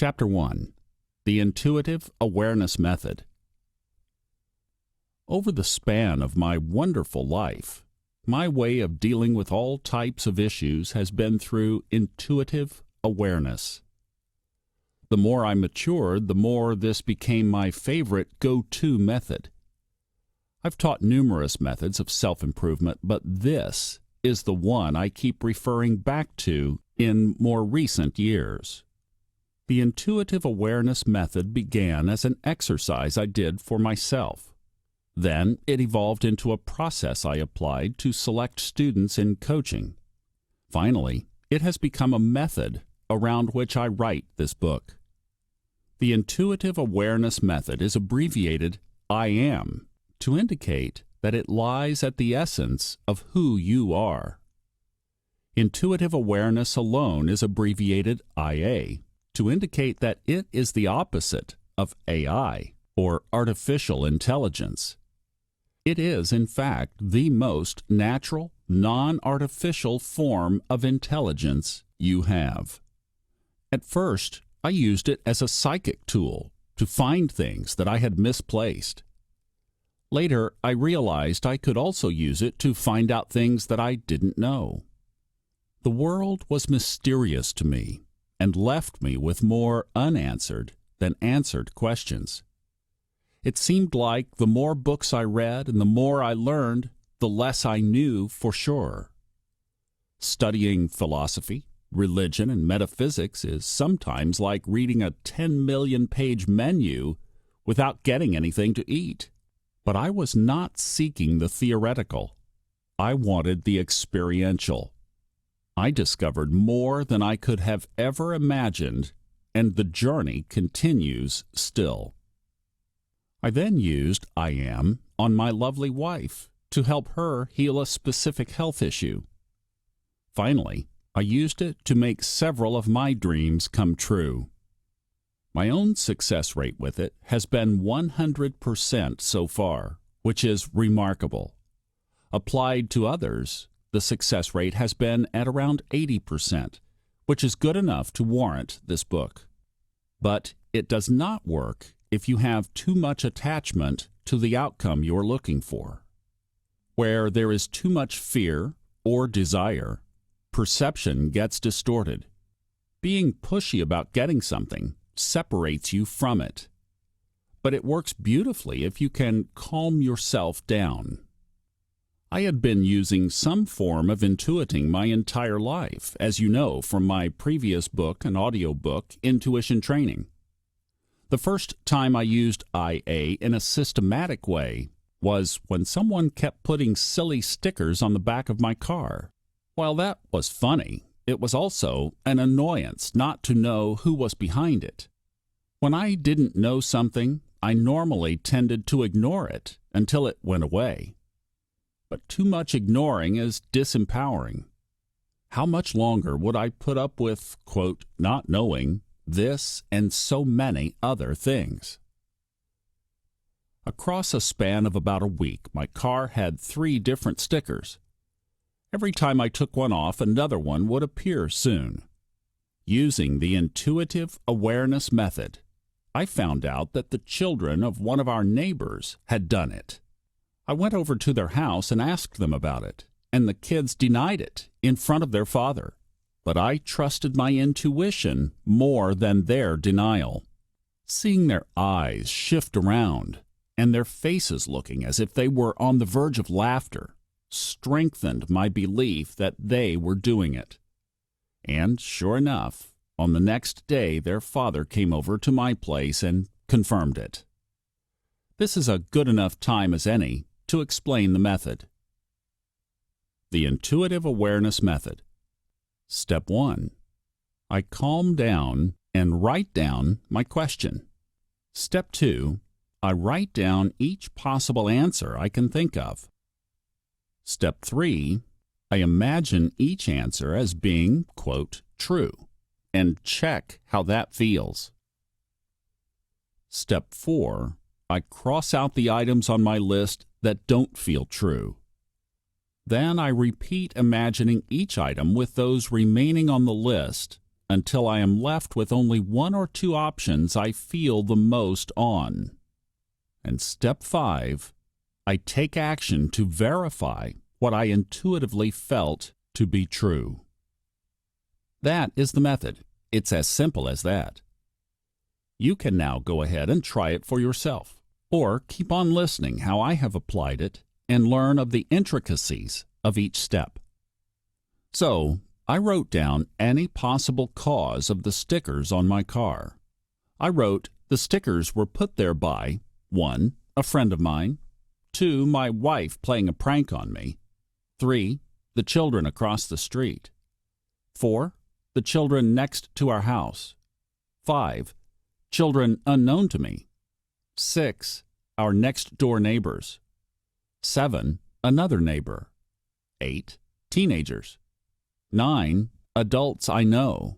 Chapter 1. The Intuitive Awareness Method. Over the span of my wonderful life, my way of dealing with all types of issues has been through intuitive awareness. The more I matured, the more this became my favorite go-to method. I've taught numerous methods of self-improvement, but this is the one I keep referring back to in more recent years. The intuitive awareness method began as an exercise I did for myself. Then it evolved into a process I applied to select students in coaching. Finally, it has become a method around which I write this book. The intuitive awareness method is abbreviated I am to indicate that it lies at the essence of who you are. Intuitive awareness alone is abbreviated IA to indicate that it is the opposite of AI, or artificial intelligence. It is, in fact, the most natural, non-artificial form of intelligence you have. At first, I used it as a psychic tool to find things that I had misplaced. Later, I realized I could also use it to find out things that I didn't know. The world was mysterious to me and left me with more unanswered than answered questions. It seemed like the more books I read and the more I learned, the less I knew for sure. Studying philosophy, religion, and metaphysics is sometimes like reading a 10 million-page menu without getting anything to eat. But I was not seeking the theoretical. I wanted the experiential. I discovered more than I could have ever imagined, and the journey continues still. I then used I am on my lovely wife to help her heal a specific health issue. Finally, I used it to make several of my dreams come true. My own success rate with it has been 100% so far, which is remarkable. Applied to others, the success rate has been at around 80%, which is good enough to warrant this book. But it does not work if you have too much attachment to the outcome you're looking for. Where there is too much fear or desire, perception gets distorted. Being pushy about getting something separates you from it. But it works beautifully if you can calm yourself down. I had been using some form of intuiting my entire life, as you know from my previous book and audiobook, Intuition Training. The first time I used IA in a systematic way was when someone kept putting silly stickers on the back of my car. While that was funny, it was also an annoyance not to know who was behind it. When I didn't know something, I normally tended to ignore it until it went away. But too much ignoring is disempowering. How much longer would I put up with, quote, not knowing this and so many other things? Across a span of about a week, my car had 3 different stickers. Every time I took one off, another one would appear soon. Using the intuitive awareness method, I found out that the children of one of our neighbors had done it. I went over to their house and asked them about it, and the kids denied it in front of their father. But I trusted my intuition more than their denial. Seeing their eyes shift around and their faces looking as if they were on the verge of laughter strengthened my belief that they were doing it. And sure enough, on the next day their father came over to my place and confirmed it. This is a good enough time as any to explain the method. The Intuitive Awareness Method. Step 1. I calm down and write down my question. Step 2. I write down each possible answer I can think of. Step 3. I imagine each answer as being, quote, true, and check how that feels. Step 4. I cross out the items on my list that don't feel true. Then I repeat imagining each item with those remaining on the list until I am left with only one or two options I feel the most on. And step 5, I take action to verify what I intuitively felt to be true. That is the method. It's as simple as that. You can now go ahead and try it for yourself, or keep on listening how I have applied it and learn of the intricacies of each step. So, I wrote down any possible cause of the stickers on my car. I wrote the stickers were put there by 1. A friend of mine, 2. My wife playing a prank on me, 3. The children across the street, 4. The children next to our house, 5. Children unknown to me, 6. Our next-door neighbors, 7. Another neighbor, 8. Teenagers, 9. Adults I know,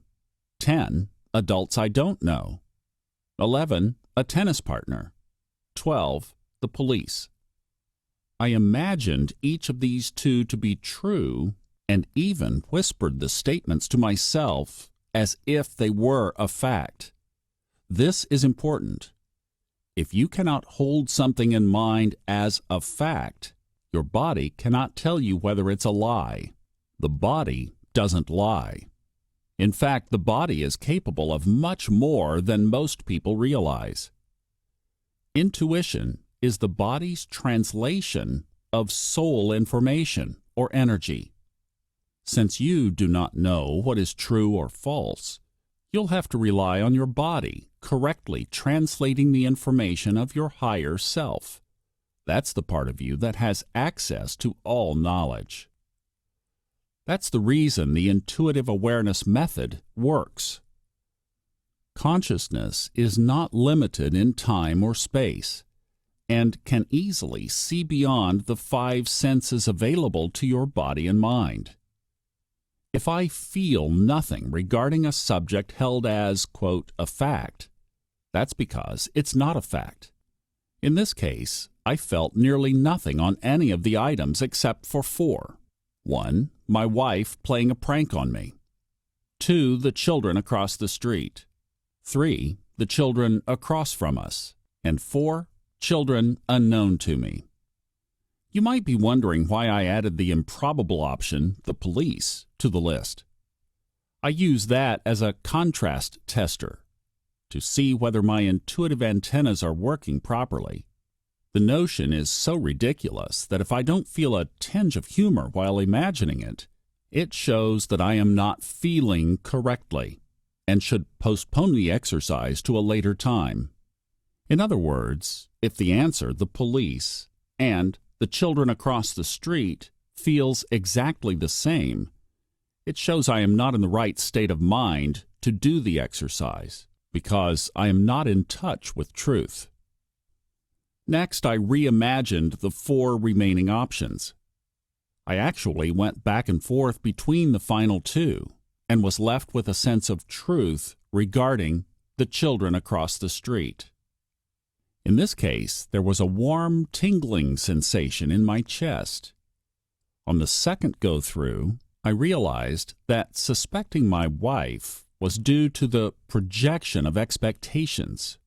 10. Adults I don't know, 11. A tennis partner, 12. The police. I imagined each of these two to be true and even whispered the statements to myself as if they were a fact. This is important. If you cannot hold something in mind as a fact, your body cannot tell you whether it's a lie. The body doesn't lie. In fact, the body is capable of much more than most people realize. Intuition is the body's translation of soul information or energy. Since you do not know what is true or false, you'll have to rely on your body correctly translating the information of your higher self. That's the part of you that has access to all knowledge. That's the reason the intuitive awareness method works. Consciousness is not limited in time or space and can easily see beyond the 5 senses available to your body and mind. If I feel nothing regarding a subject held as, quote, a fact, that's because it's not a fact. In this case, I felt nearly nothing on any of the items except for 4. 1. My wife playing a prank on me. 2. The children across the street. 3. The children across from us. And 4. Children unknown to me. You might be wondering why I added the improbable option, the police, to the list. I use that as a contrast tester to see whether my intuitive antennas are working properly. The notion is so ridiculous that if I don't feel a tinge of humor while imagining it, it shows that I am not feeling correctly and should postpone the exercise to a later time. In other words, if the answer, the police, and the children across the street, feels exactly the same, it shows I am not in the right state of mind to do the exercise because I am not in touch with truth. Next, I reimagined the 4 remaining options. I actually went back and forth between the final 2 and was left with a sense of truth regarding the children across the street. In this case, there was a warm, tingling sensation in my chest. On the second go-through, I realized that suspecting my wife was due to the projection of expectations.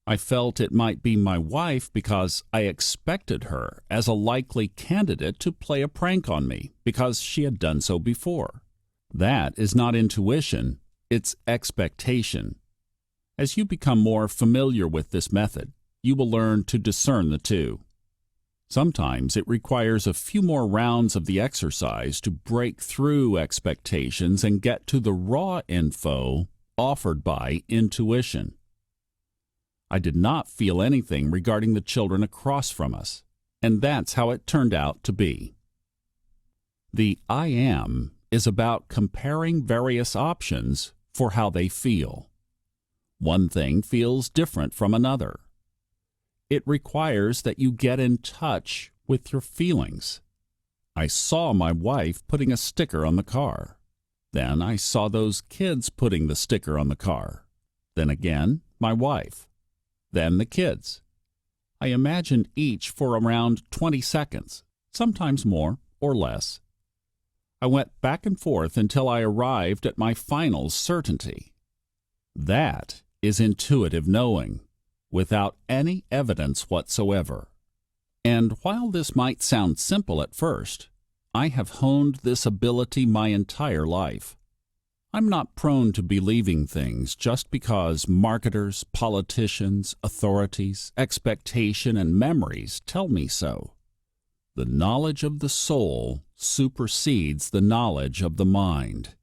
I felt it might be my wife because I expected her as a likely candidate to play a prank on me because she had done so before. That is not intuition, it's expectation. As you become more familiar with this method, you will learn to discern the two. Sometimes it requires a few more rounds of the exercise to break through expectations and get to the raw info offered by intuition. I did not feel anything regarding the children across from us, and that's how it turned out to be. The I am is about comparing various options for how they feel. One thing feels different from another. It requires that you get in touch with your feelings. I saw my wife putting a sticker on the car. Then I saw those kids putting the sticker on the car. Then again, my wife. Then the kids. I imagined each for around 20 seconds, sometimes more or less. I went back and forth until I arrived at my final certainty. That is intuitive knowing, without any evidence whatsoever. And while this might sound simple at first, I have honed this ability my entire life. I'm not prone to believing things just because marketers, politicians, authorities, expectation, and memories tell me so. The knowledge of the soul supersedes the knowledge of the mind.